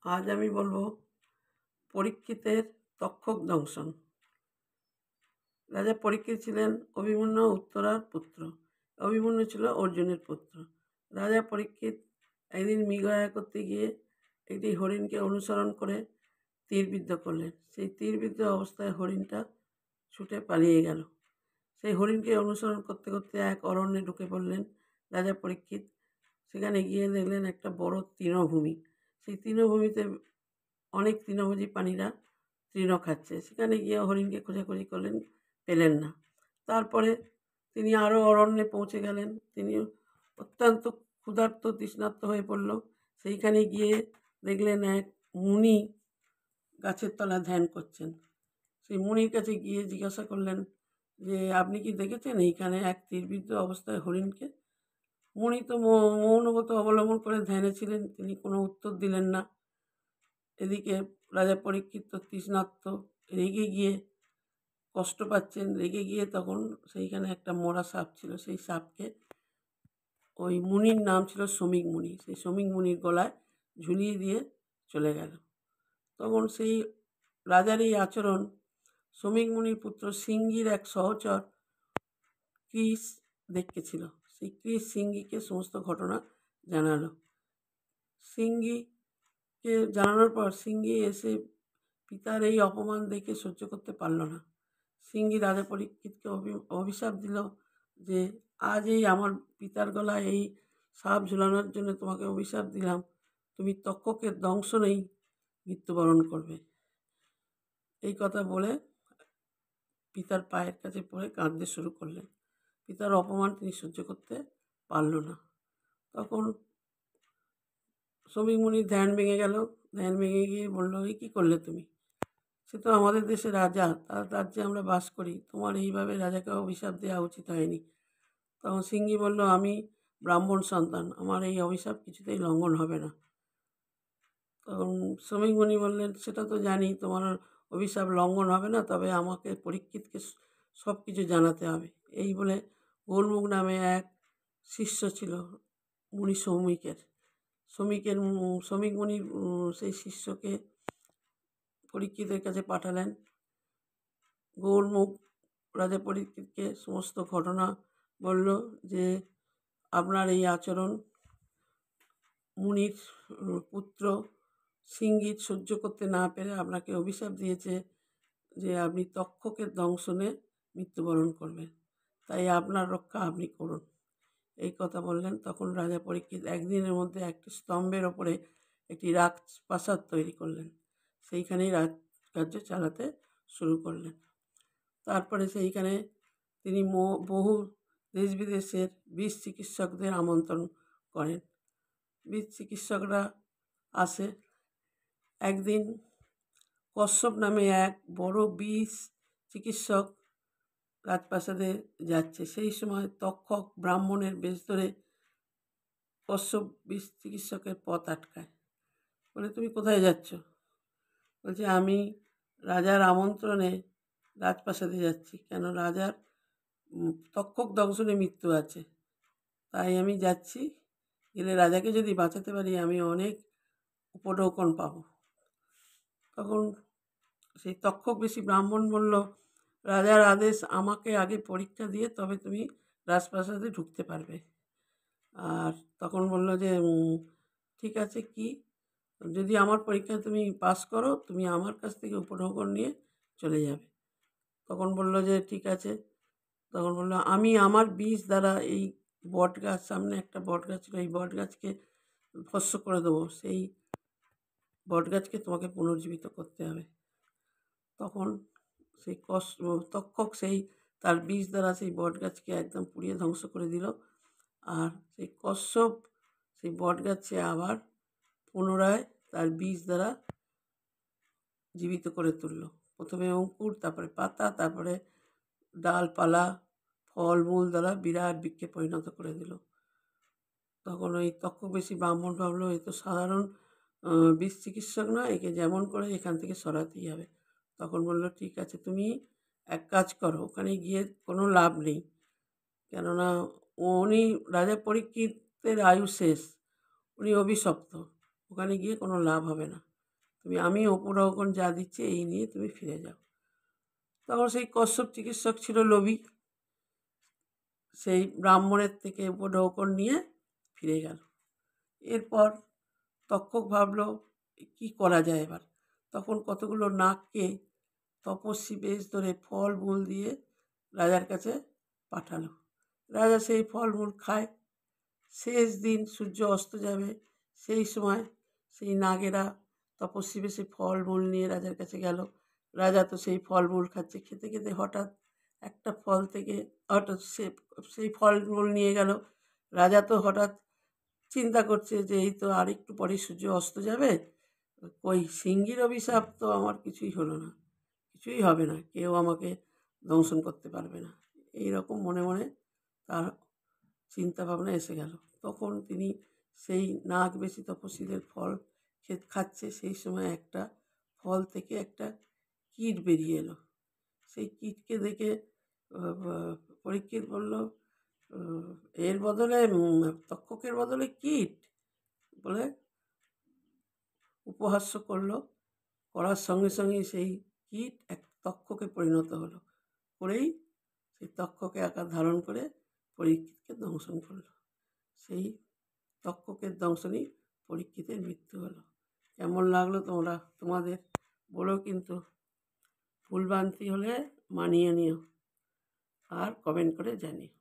আজ আমি বলবো পরীক্ষিতের তক্ষক দংশন। রাজা পরীক্ষিত ছিলেন অভিমন্যু ও উত্তরার পুত্র। অভিমন্যু ছিল অর্জুনের পুত্র। রাজা পরীক্ষিত একদিন মৃগয়া করতে গিয়ে একটি হরিণকে অনুসরণ করে তীরবিদ্ধ করলেন। সেই তীরবিদ্ধ অবস্থায় হরিণটা ছুটে পালিয়ে গেল। সেই হরিণকে অনুসরণ করতে করতে এক অরণ্যে ঢুকে পড়লেন রাজা পরীক্ষিত। সেখানে গিয়ে দেখলেন একটা বড় তৃণভূমি। সেই তৃণভূমিতে অনেক তৃণভোজী প্রাণীরা তৃণ খাচ্ছে। সেখানে গিয়ে হরিণকে খোঁজাখুঁজি করলেন, পেলেন না। তারপরে তিনি আরও অরণ্যে পৌঁছে গেলেন। তিনি অত্যন্ত ক্ষুধার্ত তৃষ্ণার্ত হয়ে পড়ল। সেইখানে গিয়ে দেখলেন এক মুনি গাছের তলায় ধ্যান করছেন। সেই মুনির কাছে গিয়ে জিজ্ঞাসা করলেন যে, আপনি কি দেখেছেন এইখানে এক তীরবিদ্ধ অবস্থায় হরিণকে? মুনি তো মৌনব্রত অবলম্বন করে ধ্যানে ছিলেন, তিনি কোনো উত্তর দিলেন না। এদিকে রাজা পরীক্ষিত তৃষ্ণার্ত, রেগে গিয়ে কষ্ট পাচ্ছেন। রেগে গিয়ে তখন সেইখানে একটা মরা সাপ ছিল, সেই সাপকে, ওই মুনির নাম ছিল শ্রমিক মুনি, সেই শ্রমিক মুনির গলায় ঝুলিয়ে দিয়ে চলে গেল। তখন সেই রাজার এই আচরণ শ্রমিক মুনির পুত্র সিঙ্গির এক সহচর ক্রিস দেখেছিল। সেই ক্রিস সিঙ্গিকে সমস্ত ঘটনা জানালো। সিঙ্গিকে জানানোর পর সিঙ্গি এসে পিতার এই অপমান দেখে সহ্য করতে পারল না। সিঙ্গি রাজা পরীক্ষিতকে অভিশাপ দিল যে, আজ এই আমার পিতার গলায় এই সাপ ঝুলানোর জন্য তোমাকে অভিশাপ দিলাম, তুমি তক্ষকের দংশনেই মৃত্যুবরণ করবে। এই কথা বলে পিতার পায়ের কাছে পড়ে কাঁদতে শুরু করলেন। পিতার অপমান তিনি সহ্য করতে পারল না। তখন শ্রমিক মুনির ধ্যান ভেঙে গেল। ধ্যান ভেঙে গিয়ে বলল, এই কী করলে তুমি? সে তো আমাদের দেশে রাজা, তার রাজ্যে আমরা বাস করি, তোমার এইভাবে রাজাকে অভিশাপ দেওয়া উচিত হয়নি। তখন সিঙ্গি বলল, আমি ব্রাহ্মণ সন্তান, আমার এই অভিশাপ কিছুতেই লঙ্ঘন হবে না। তখন শ্রমিক মুনি বললেন, সেটা তো জানি তোমার অভিশাপ লঙ্ঘন হবে না, তবে আমাকে পরীক্ষিতকে সব কিছু জানাতে হবে। এই বলে গোলমুখ নামে এক শিষ্য ছিল মুনি শ্রমিক মুনির সেই শিষ্যকে পরীক্ষিতের কাছে পাঠালেন। গৌরমুখ রাজা পরীক্ষিতকে সমস্ত ঘটনা বলল যে, আপনার এই আচরণ মুনির পুত্র সিঙ্গিত সহ্য করতে না পেরে আপনাকে অভিশাপ দিয়েছে যে আপনি তক্ষকের দংশনে মৃত্যুবরণ করবেন, তাই আপনার রক্ষা আপনি করুন। এই কথা বললেন। তখন রাজা পরীক্ষিত একদিনের মধ্যে একটি স্তম্ভের ওপরে একটি রাজপ্রাসাদ তৈরি করলেন। সেইখানেই রাজকার্য চালাতে শুরু করলেন। তারপরে সেইখানে তিনি বহু দেশ বিদেশের বীর চিকিৎসকদের আমন্ত্রণ করেন। বীর চিকিৎসকরা আসে। একদিন কশ্যপ নামে এক বড় বীর চিকিৎসক রাজপ্রাসাদে যাচ্ছে। সেই সময় তক্ষক ব্রাহ্মণের বেশ ধরে কশ্যপ বীর চিকিৎসকের পথ আটকায়। বলে, তুমি কোথায় যাচ্ছ? বলছে, আমি রাজার আমন্ত্রণে রাজপ্রাসাদে যাচ্ছি। কেন? রাজার তক্ষক দংশনে মৃত্যু আছে, তাই আমি যাচ্ছি। গেলে রাজাকে যদি বাঁচাতে পারি আমি অনেক উপঢৌকন পাব। তখন সেই তক্ষক বেশি ব্রাহ্মণ বলল, রাজার আদেশ, আমাকে আগে পরীক্ষা দিয়ে তবে তুমি রাজপ্রাসাদে ঢুকতে পারবে। আর তখন বলল যে, ঠিক আছে, কি? যদি আমার পরীক্ষায় তুমি পাস করো, তুমি আমার কাছ থেকে উপঢৌকন নিয়ে চলে যাবে। তখন বলল যে, ঠিক আছে। তখন বলল, আমি আমার বিষ দ্বারা এই বট গাছ, সামনে একটা বট গাছ ছিল, এই বট গাছকে ভস্ম করে দেবো। সেই বট গাছকে তোমাকে পুনর্জীবিত করতে হবে। তখন সেই তক্ষক সেই তার বিষ দ্বারা সেই বট গাছকে একদম পুড়িয়ে ধ্বংস করে দিল। আর সেই কশ্যপ সেই বট গাছকে আবার পুনরায় তার বীজ দ্বারা জীবিত করে তুলল। প্রথমে অঙ্কুর, তারপরে পাতা, তারপরে ডালপালা, ফলমূল দ্বারা বিরাট বৃক্ষে পরিণত করে দিল। তখন ওই তক্ষকবেশী ব্রাহ্মণ ভাবলো, এ তো সাধারণ বীজ চিকিৎসক নয়, একে যেমন করে এখান থেকে সরাতেই হবে। তখন বলল, ঠিক আছে, তুমি এক কাজ করো, ওখানে গিয়ে কোনো লাভ নেই, কেননা উনি রাজা পরীক্ষিতের আয়ু শেষ, উনি অভিশপ্ত, ওখানে গিয়ে কোনো লাভ হবে না। আমি উপঢৌকন যা দিচ্ছি এই নিয়ে তুমি ফিরে যাও। তখন সেই কশ্যপ চিকিৎসক ছিল লোভী, সেই ব্রাহ্মণের থেকে উপঢৌকন নিয়ে ফিরে গেল। এরপর তক্ষক ভাবল কী করা যায় এবার। তখন কতগুলো নাগকে তপস্বী বেশ ধরে ফলমূল দিয়ে রাজার কাছে পাঠালো। রাজা সেই ফলমূল খায়। শেষ দিন সূর্য অস্ত যাবে, সেই সময় সেই নাগেরা তপস্বী বেশে ফলমূল নিয়ে রাজার কাছে গেল। রাজা তো সেই ফলমূল খাচ্ছে, খেতে খেতে হঠাৎ একটা ফল থেকে হঠাৎ সেই ফলমূল নিয়ে গেল। রাজা তো হঠাৎ চিন্তা করছে যে এই তো আর একটু পরেই সূর্য অস্ত যাবে, কই সিংহীর অভিশাপ তো আমার কিছুই হলো না, কিছুই হবে না, কেউ আমাকে দংশন করতে পারবে না, এইরকম মনে মনে তার চিন্তা ভাবনা এসে গেল। তখন তিনি সেই নাগবেশী তপস্বীদের ফল খাচ্ছে, সেই সময় একটা ফল থেকে একটা কীট বেরিয়ে এলো। সেই কীটকে দেখে পরীক্ষিত বলল, এর বদলে তক্ষকের বদলে কীট বলে উপহাস্য করলো। করার সঙ্গে সঙ্গে সেই কীট এক তক্ষকে পরিণত হলো, করেই সেই তক্ষকে আকার ধারণ করে পরীক্ষিতকে দংশন করলো। সেই তক্ষকের দংশনেই পরীক্ষিতের মৃত্যু হলো। কেমন লাগলো তোমাদের বলো, কিন্তু ভুলভ্রান্তি হলে মানিয়ে নিও আর কমেন্ট করে জানিও।